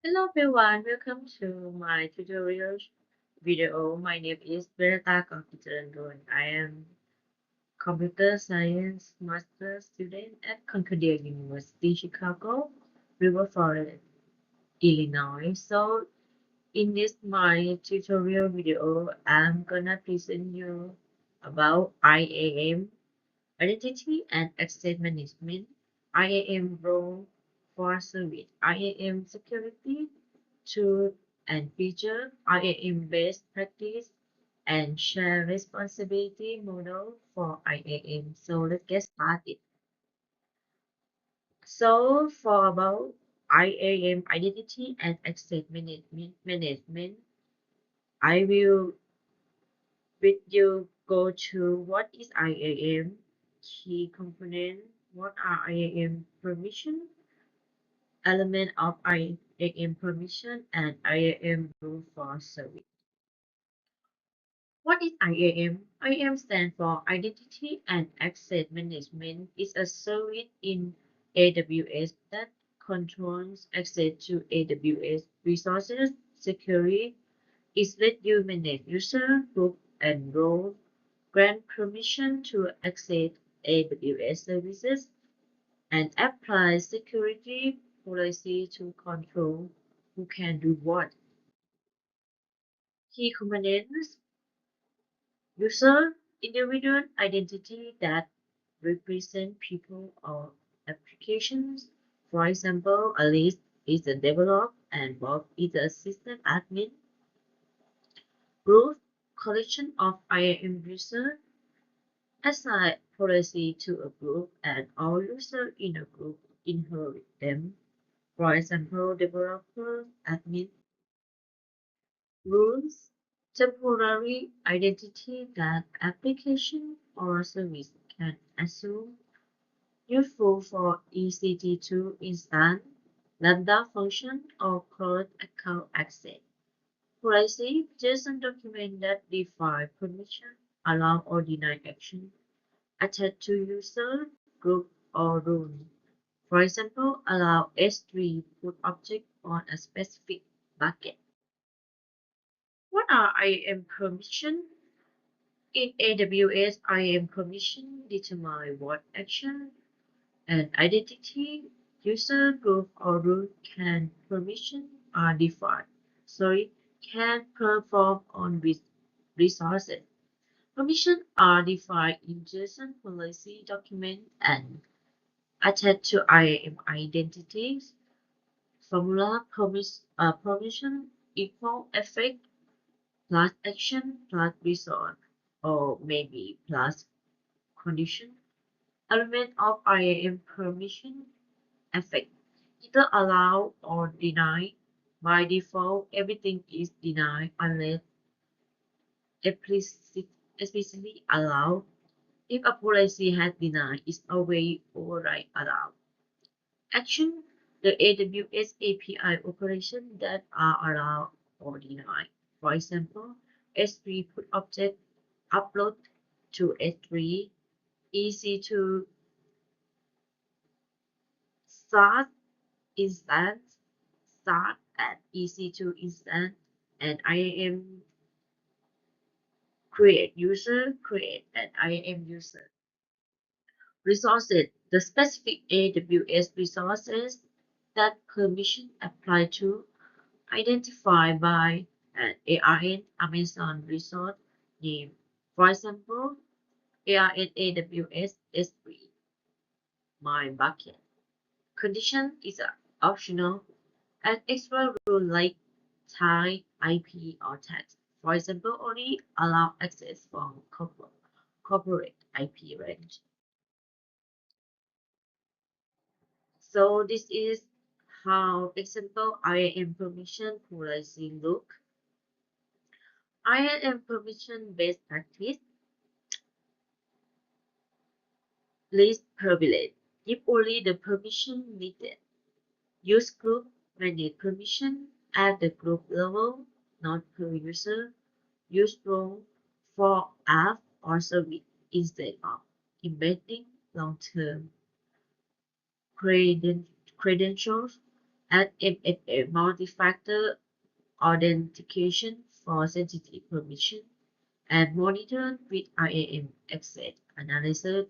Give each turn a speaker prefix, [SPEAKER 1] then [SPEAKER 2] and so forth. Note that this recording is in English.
[SPEAKER 1] Hello everyone, welcome to my tutorial video. My name is Dr. Govindaswamy. I am computer science master student at Concordia University, Chicago, River Forest, Illinois. So in this my tutorial video, I'm gonna present you about IAM, Identity and Access Management, IAM role for service, IAM security, tool and feature, IAM best practice, and share responsibility model for IAM. So let's get started. So for about IAM identity and access management, I will with you go to what is IAM, key component, what are IAM permission, element of IAM permission, and IAM rule for service. What is IAM? IAM stands for Identity and Access Management. It's a service in AWS that controls access to AWS resources, security. It lets you manage user, group, and roles, grant permission to access AWS services, and apply security policy to control who can do what. Key components: user, individual identity that represent people or applications. For example, Alice is a developer and Bob is a system admin. Group, collection of IAM users. Assign policy to a group and all users in a group inherit them. For example, developer, admin. Rules, temporary identity that application or service can assume, useful for ECT2 instance, Lambda function, or cloud account access. Policy, JSON document that define permission, allow or deny action, attached to user, group, or rule. For example, allow S3 put object on a specific bucket. What are IAM permission? In AWS, IAM permission determine what action and identity, user, group, or root can permission are defined. Can perform on resources. Permissions are defined in JSON policy document and attached to IAM identities. Formula permission equal effect plus action plus result, or maybe plus condition. Element of IAM permission effect, either allow or deny. By default, everything is denied unless explicitly allowed. If a policy has denied, it's always override allowed. Action, the AWS API operations that are allowed or denied. For example, S3 put object upload to S3, EC2 start instance, start at EC2 instance, and IAM create user, create an IAM user. Resources, the specific AWS resources that permission apply to, identified by an ARN Amazon resource name. For example, ARN AWS S3, my bucket. Condition is optional. An extra rule like type, IP, or text. For example, only allow access from corporate IP range. So this is how example IAM permission policy look. IAM permission based practice. List privilege. Give only the permission needed. Use group manage permission at the group level, not per user. Use role for app or service instead of embedding long-term credentials. add MFA multi-factor authentication for sensitive permission, and monitor with IAM access analyzer